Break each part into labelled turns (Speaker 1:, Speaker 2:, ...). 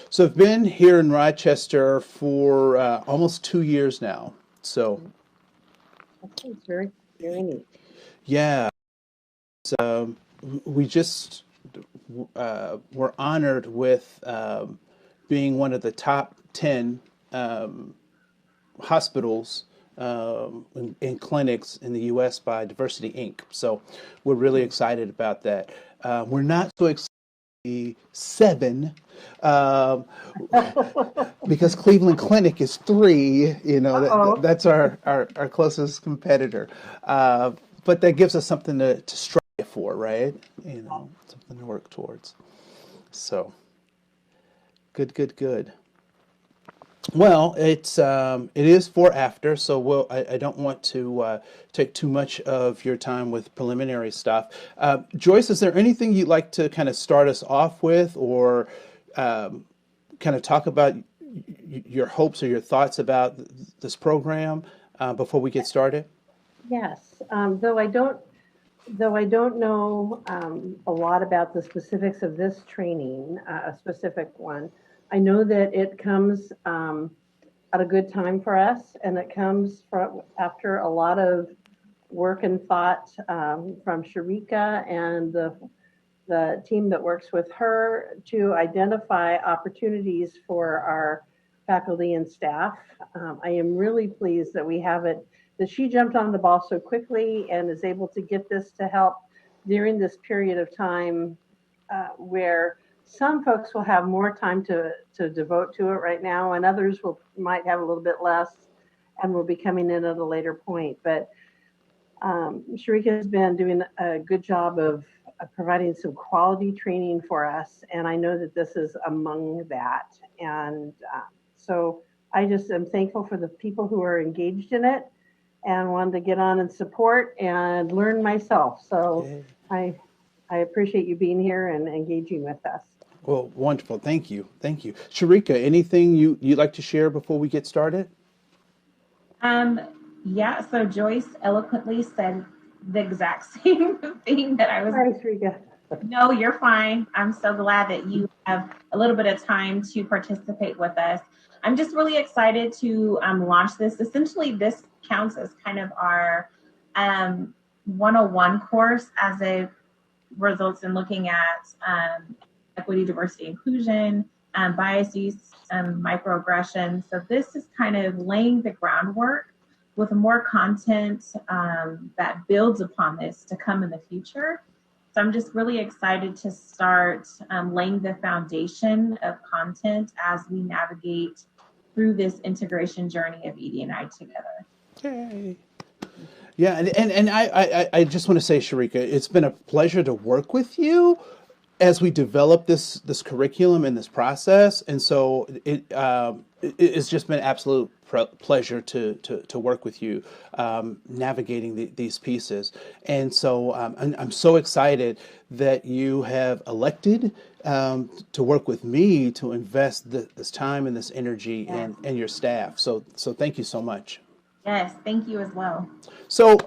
Speaker 1: So I've been here in Rochester for almost 2 years now. So
Speaker 2: That sounds very, very neat.
Speaker 1: yeah, um, we just were honored with being one of the top 10 um, hospitals and clinics in the U.S. by Diversity Inc. So we're really excited about that. We're not so excited to be seven. Um, because Cleveland Clinic is three,
Speaker 2: Uh-oh.
Speaker 1: that's our closest competitor. But that gives us something to strive for, right? Something to work towards. So good, good, good. Well, it is for after, so I don't want to take too much of your time with preliminary stuff. Joyce, is there anything you'd like to kind of start us off with, or kind of talk about your hopes or your thoughts about this program before we get started?
Speaker 2: Yes. Though I don't know a lot about the specifics of this training, a specific one. I know that it comes at a good time for us, and it comes after a lot of work and thought from Sharika and the team that works with her to identify opportunities for our faculty and staff. I am really pleased that we have it, that she jumped on the ball so quickly and is able to get this to help during this period of time where some folks will have more time to devote to it right now, and others might have a little bit less and will be coming in at a later point. But Sharika has been doing a good job of providing some quality training for us, and I know that this is among that. And so I just am thankful for the people who are engaged in it and wanted to get on and support and learn myself. So
Speaker 1: Yeah.
Speaker 2: I I appreciate you being here and engaging with us.
Speaker 1: Well, wonderful. Thank you. Thank you. Sharika, anything you'd like to share before we get started?
Speaker 3: Um, yeah, so Joyce eloquently said the exact same thing that I was.
Speaker 2: Hi, Sharika.
Speaker 3: No, you're fine. I'm so glad that you have a little bit of time to participate with us. I'm just really excited to launch this. Essentially, this counts as kind of our 101 course as it results in looking at equity, diversity, inclusion, biases, microaggressions. So this is kind of laying the groundwork with more content that builds upon this to come in the future. So I'm just really excited to start laying the foundation of content as we navigate through this integration journey of ED&I together.
Speaker 1: Yay. Yeah, and I just want to say, Sharika, it's been a pleasure to work with you as we develop this curriculum and this process, and so it's just been an absolute pleasure to work with you navigating these pieces. And so I'm so excited that you have elected to work with me to invest this time and this energy
Speaker 3: Yes.
Speaker 1: and your staff. So thank you so much.
Speaker 3: Yes, thank you as well.
Speaker 1: So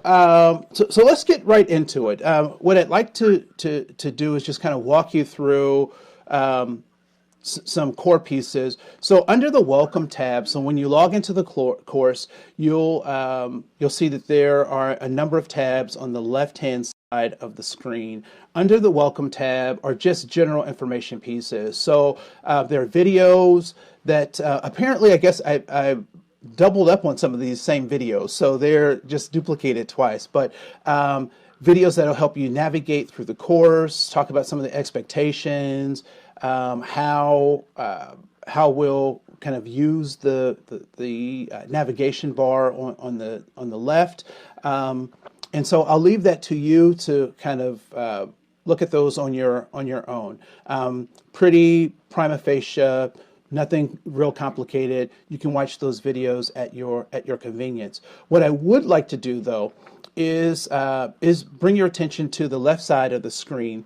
Speaker 1: let's get right into it. What I'd like to do is just kind of walk you through some core pieces. So under the Welcome tab, so when you log into the course, you'll see that there are a number of tabs on the left-hand side of the screen. Under the Welcome tab are just general information pieces. So there are videos that apparently, I guess I doubled up on some of these same videos, so they're just duplicated twice. But videos that'll help you navigate through the course, talk about some of the expectations, how we'll kind of use the navigation bar on the left. And so I'll leave that to you to kind of look at those on your own. Pretty prima facie, nothing real complicated. You can watch those videos at your convenience. What I would like to do though is bring your attention to the left side of the screen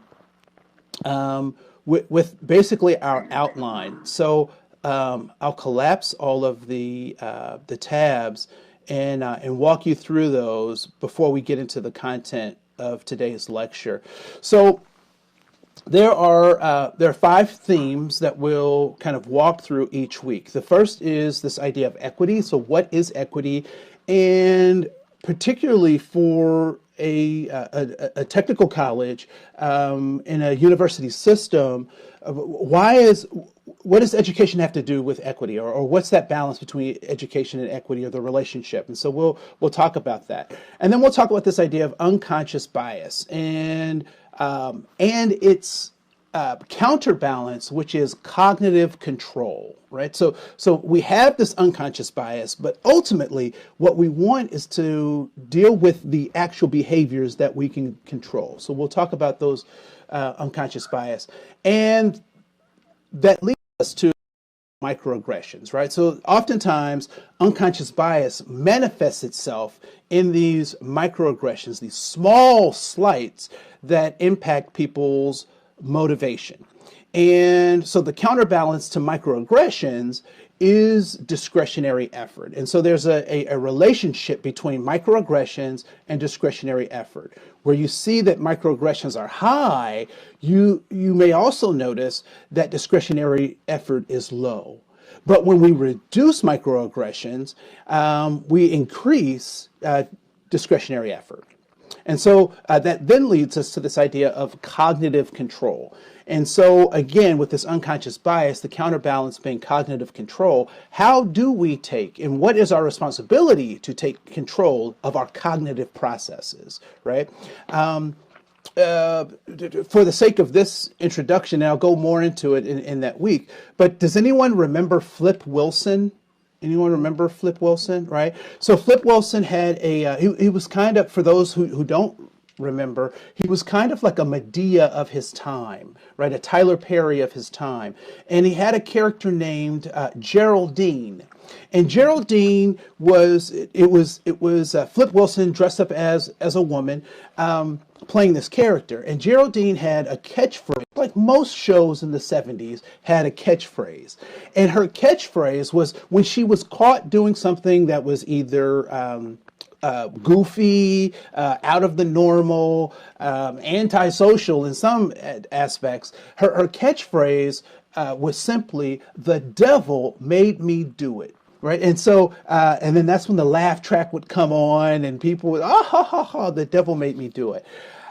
Speaker 1: with basically our outline. So I'll collapse all of the tabs and walk you through those before we get into the content of today's lecture. So there are 5 themes that we'll kind of walk through each week. The first is this idea of equity. So, what is equity? And particularly for a technical college in a university system, what does education have to do with equity, or what's that balance between education and equity, or the relationship? And so we'll talk about that, and then we'll talk about this idea of unconscious bias and its counterbalance, which is cognitive control, right? So we have this unconscious bias, but ultimately what we want is to deal with the actual behaviors that we can control. So we'll talk about those unconscious bias, and that leads us to microaggressions, right? So oftentimes unconscious bias manifests itself in these microaggressions, these small slights that impact people's motivation. And so the counterbalance to microaggressions is discretionary effort. And so there's a relationship between microaggressions and discretionary effort. Where you see that microaggressions are high, you may also notice that discretionary effort is low. But when we reduce microaggressions, we increase discretionary effort. And so that then leads us to this idea of cognitive control. And so again, with this unconscious bias, the counterbalance being cognitive control, how do we take, and what is our responsibility to take control of our cognitive processes, right? For the sake of this introduction, and I'll go more into it in that week, but does anyone remember Flip Wilson? Anyone remember Flip Wilson, right? So Flip Wilson had he was kind of, for those who don't remember, he was kind of like a Medea of his time, right? A Tyler Perry of his time. And he had a character named Geraldine. And Geraldine was Flip Wilson dressed up as a woman, playing this character. And Geraldine had a catchphrase, like most shows in the 70s had a catchphrase. And her catchphrase was, when she was caught doing something that was either goofy, out of the normal, antisocial in some aspects, her catchphrase was simply, "The devil made me do it." Right, and so, and then that's when the laugh track would come on, and people would, "Ah, ha, ha, ha, the devil made me do it."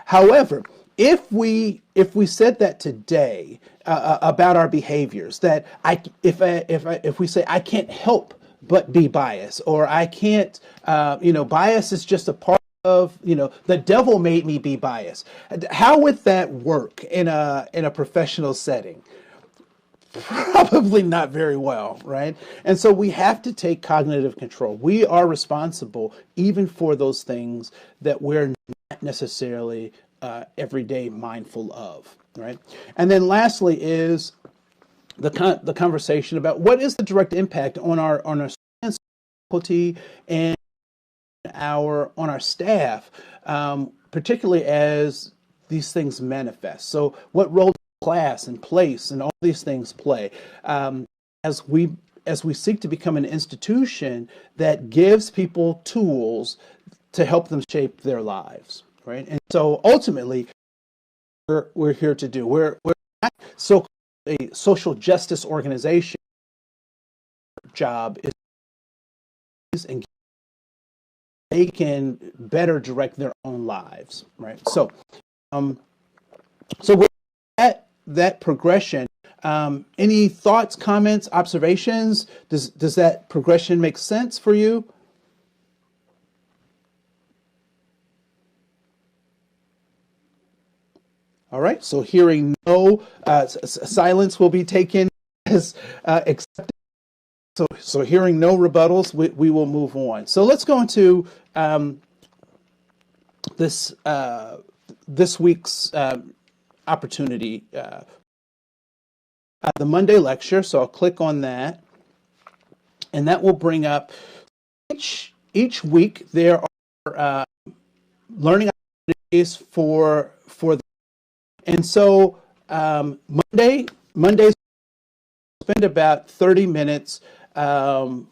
Speaker 1: However, if we said that today about our behaviors, that if we say, "I can't help but be biased," or "I can't," bias is just a part of, the devil made me be biased. How would that work in a professional setting? Probably not very well, right? And so we have to take cognitive control. We are responsible even for those things that we're not necessarily every day mindful of, right? And then lastly is the conversation about what is the direct impact on our faculty and on our staff, particularly as these things manifest. So what role does class and place and all these things play as we seek to become an institution that gives people tools to help them shape their lives, right? And so ultimately, we're here to do. We're not a social justice organization. Our job is and they can better direct their own lives, right? So, so with that progression, any thoughts, comments, observations? Does that progression make sense for you? All right. So hearing no, silence will be taken as accepted. So hearing no rebuttals, we will move on. So let's go into this week's opportunity, the Monday lecture. So I'll click on that, and that will bring up each week there are learning opportunities for the, and so Mondays spend about 30 minutes kind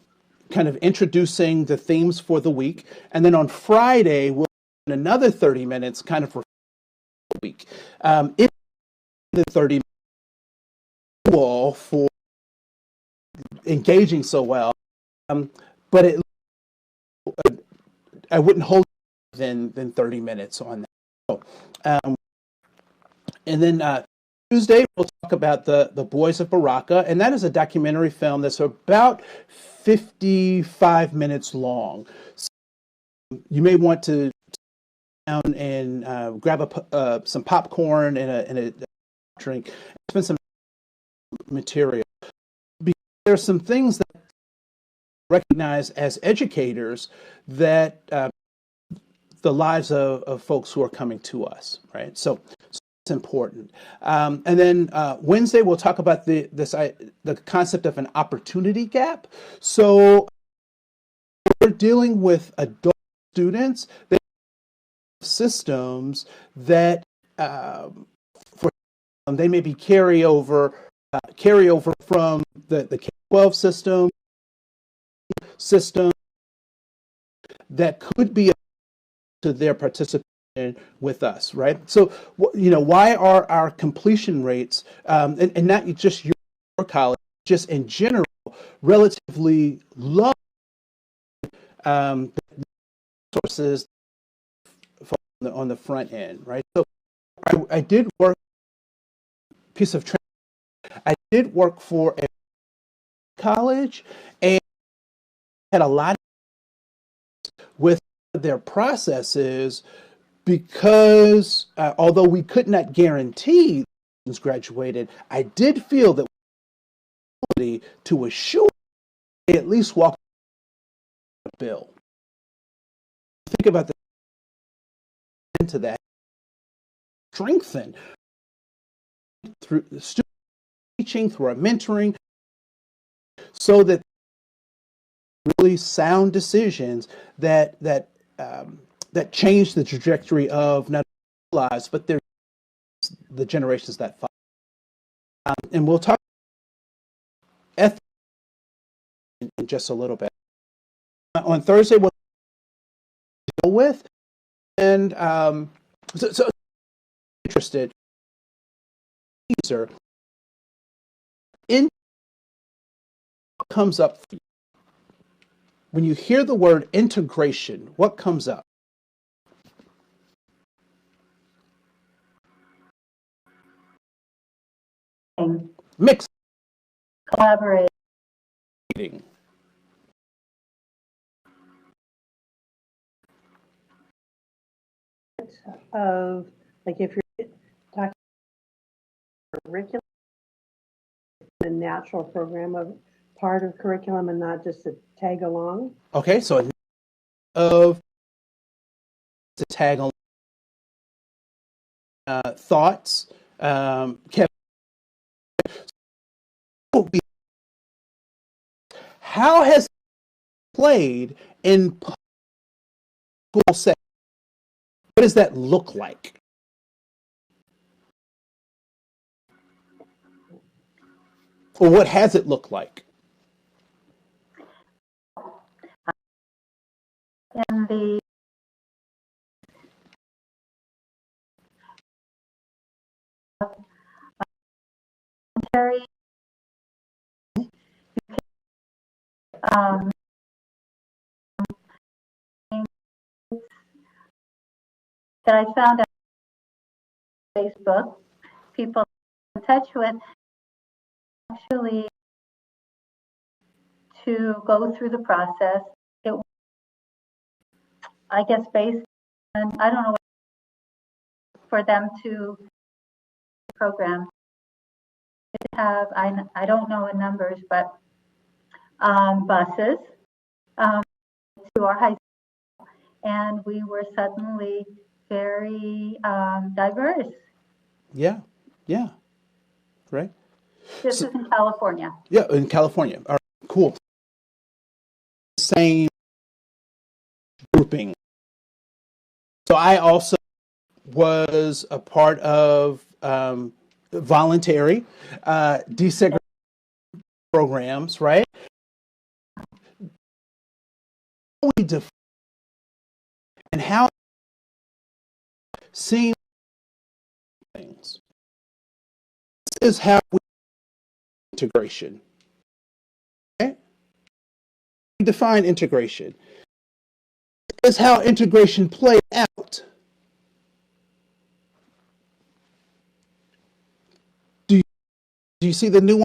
Speaker 1: of introducing the themes for the week, and then on Friday we'll spend another 30 minutes kind of for the week. If the 30 wall for engaging so well, but I wouldn't hold than 30 minutes on that. So, and then Tuesday we'll talk about the Boys of Baraka, and that is a documentary film that's about 55 minutes long. So you may want to sit down and grab some popcorn and a drink, spend some material. Because there's some things that recognize as educators that the lives of folks who are coming to us, right? So it's important. And then Wednesday we'll talk about the concept of an opportunity gap. So we're dealing with adult students that have systems that for they may be carryover from the K-12 system that could be to their participation with us, right? So, why are our completion rates, and not just your college, just in general, relatively low sources on the front end, right? So, I did work piece of training. I did work for a college and had a lot with their processes because although we could not guarantee students graduated, I did feel that we to assure they at least walk the bill. Think about the into that strengthen through the student teaching, through our mentoring, so that really sound decisions that change the trajectory of not only lives but the generations that follow. And we'll talk ethics in just a little bit. On Thursday, we'll deal with, and so interested user in what comes up for you. When you hear the word integration, what comes up? Mixing,
Speaker 4: collaborating,
Speaker 2: of, like, if you're talking curriculum, a natural program of part of curriculum and not just a tag along.
Speaker 1: Okay, so of to tag along thoughts. Kevin, how has it played in school setting? What does that look like? Or what has it looked like?
Speaker 4: in the voluntary um, that I found on Facebook, people in touch with actually to go through the process. It, I guess, based on, I don't know, for them to program. Have, I don't know in numbers, but buses to our high school, and we were suddenly very diverse.
Speaker 1: Yeah, right.
Speaker 4: This is in California.
Speaker 1: Yeah, in California. All right, cool. Same grouping. So I also was a part of voluntary desegregation programs, right? We define and how seeing things. is how we integration. Okay? We define integration. This is how integration plays out. Do you see the nuance?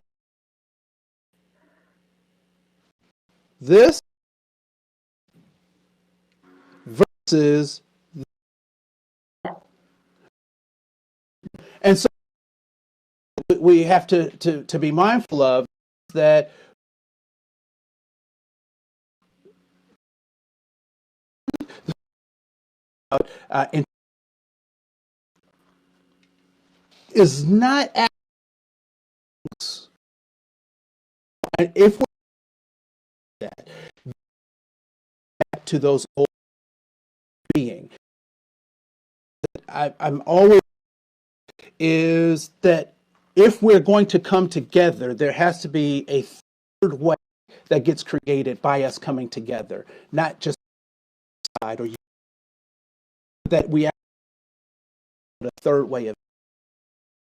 Speaker 1: This versus, and so we have to be mindful of that. Is not and if we that back to those old being, I'm always is that if we're going to come together, there has to be a third way that gets created by us coming together, not just side or you, that we have a third way of.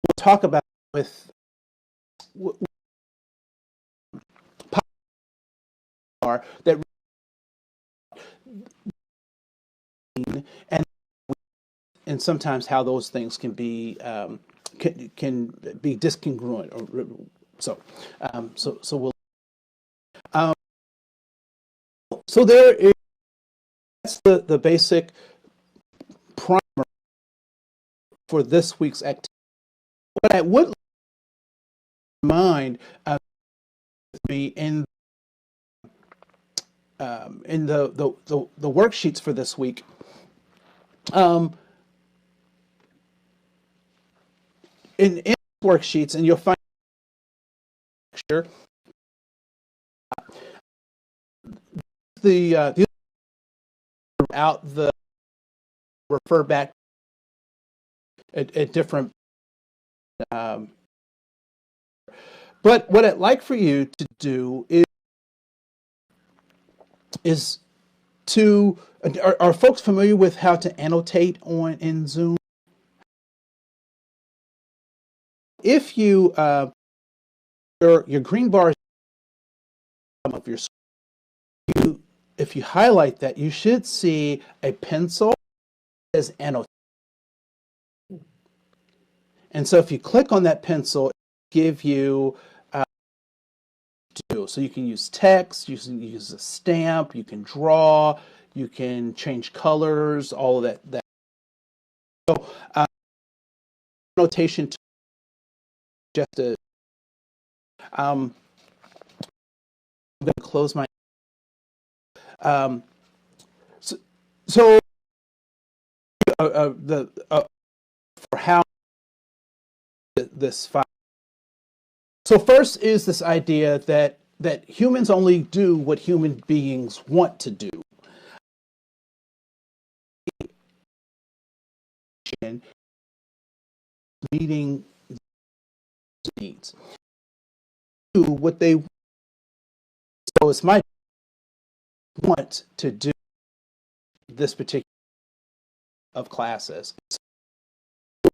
Speaker 1: We'll talk about with power that and sometimes how those things can be discongruent or so we'll so there is that's the basic primer for this week's activity. What I would mind be in the worksheets for this week. In worksheets, and you'll find sure the out the refer back at different. But what I'd like for you to do is to are folks familiar with how to annotate in Zoom? If you your green bar of your screen, if you highlight that, you should see a pencil that says annotate. And so if you click on that pencil, it will give you so you can use text, you can use a stamp, you can draw, you can change colors, all of that. So annotation just to I'm going to close my so for how this file. So first is this idea that humans only do what human beings want to do. Meeting needs. Do what they so it's my want to do this particular of classes.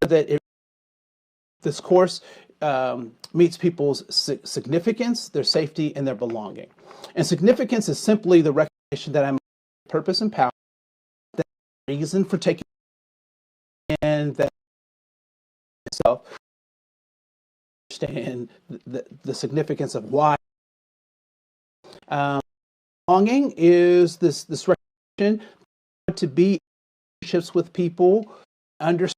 Speaker 1: That this course meets people's significance, their safety, and their belonging. And significance is simply the recognition that I'm purpose and power, that reason for taking, and that myself understand the significance of why. Belonging is this recognition to be in relationships with people, understand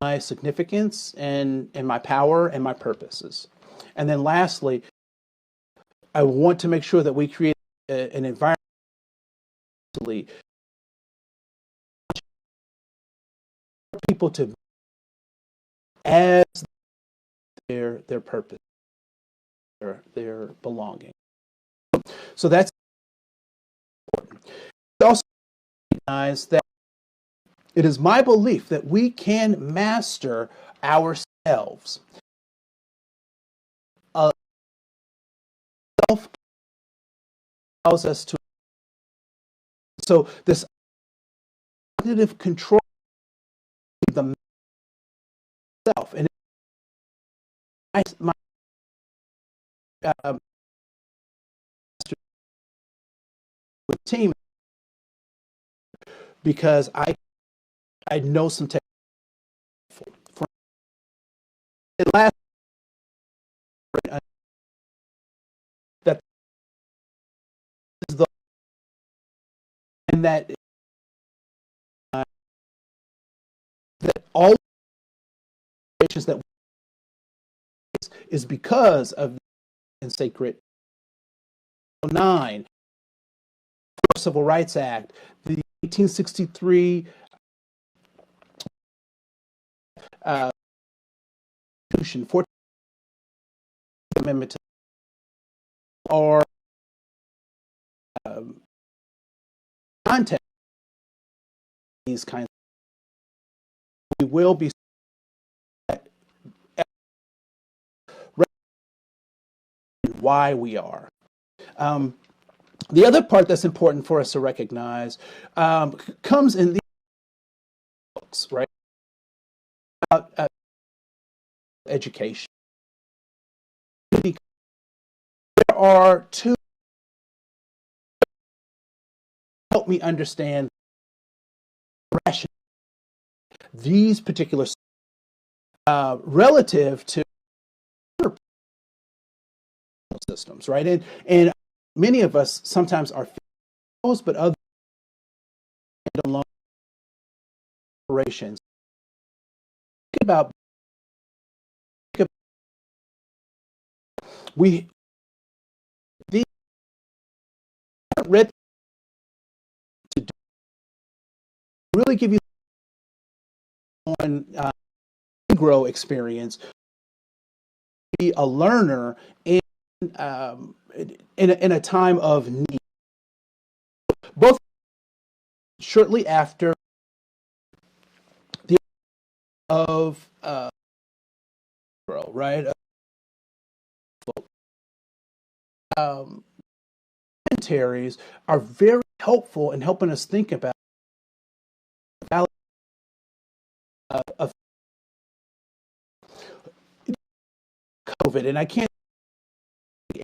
Speaker 1: my significance and my power and my purposes. And then lastly, I want to make sure that we create an environment for people to as their purpose, their belonging. So that's important. We also recognize that it is my belief that we can master ourselves. Self allows us to. So this cognitive control of the self, and my um, team because I know some technical. For it last that is the and that that all that is because of the sacred 9 Civil Rights Act, the 1863 Constitution, 14th Amendment, or context these kinds. We will be why we are. The other part that's important for us to recognize comes in these books, right? About education. There are two help me understand these particular relative to systems, right? And many of us sometimes are feels, but others alone operations. Think about we these read to really give you on Negro experience, be a learner in in a time of need. Both shortly after the of right. Commentaries are very helpful in helping us think about of COVID, and I can't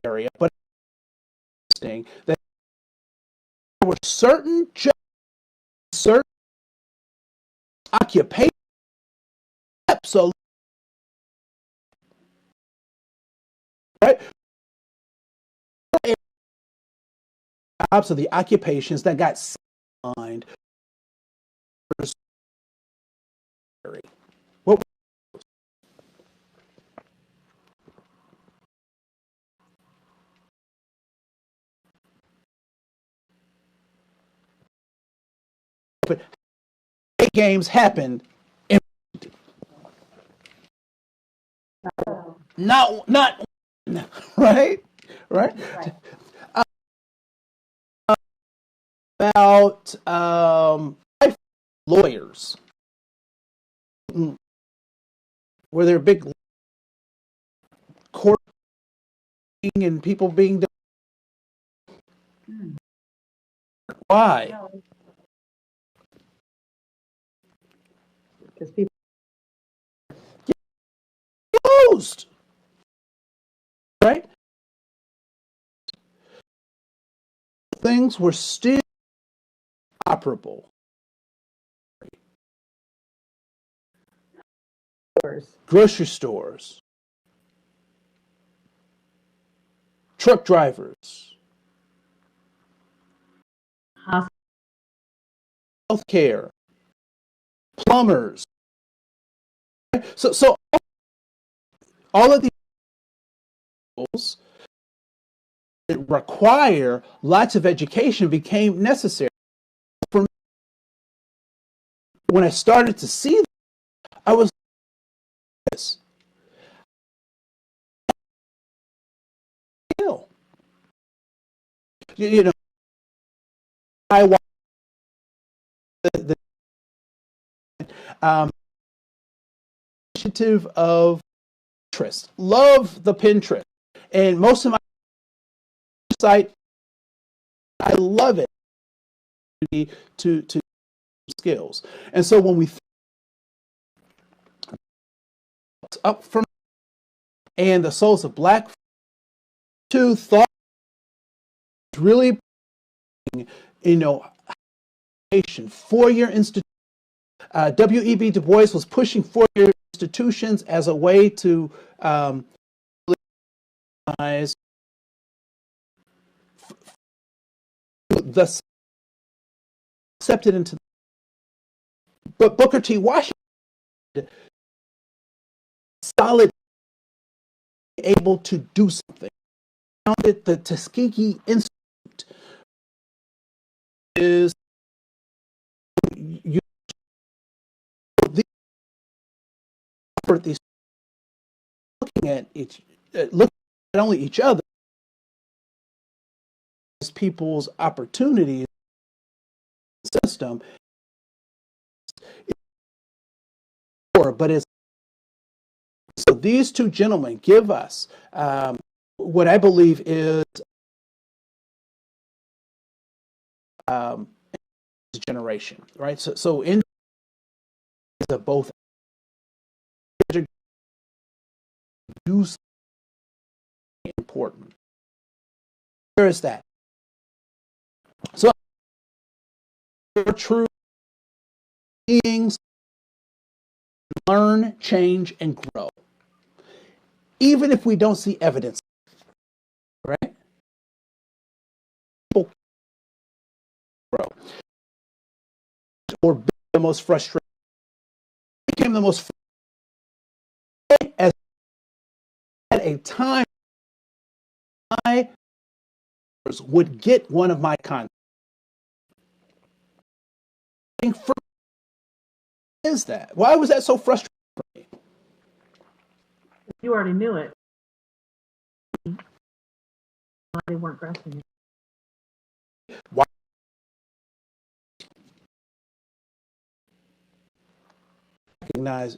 Speaker 1: area, but interesting that there were certain jobs, certain occupations, absolutely right. Jobs of the occupations that got sidelined. What games happened in not right about lawyers. Were there big court and people being why?
Speaker 2: Because people
Speaker 1: Closed, right? Things were still operable. Grocery stores, truck drivers, healthcare, plumbers. So all of these roles that require lots of education became necessary. For me, when I started to see them, I was this. You know, I watched the initiative of Pinterest. Love the Pinterest, and most of my site, I love it to skills. And so when we up from and the souls of black to thought really, 4-year institution. W.E.B. Du Bois was pushing 4-year institutions as a way to recognize the accepted into. But Booker T. Washington, solid, able to do something. Founded the Tuskegee Institute. Is you these looking at looking at not only each other as people's opportunities system, but it's so these two gentlemen give us what I believe is generation, right? So in the both do something important. Where is that? So true beings learn, change, and grow, even if we don't see evidence, right? People grow, or the most frustrated, became the most frustrated as at a time I would get one of my content. Is that? Why was that so frustrating for me?
Speaker 2: You already knew it. They weren't grasping it.
Speaker 1: Why? Recognize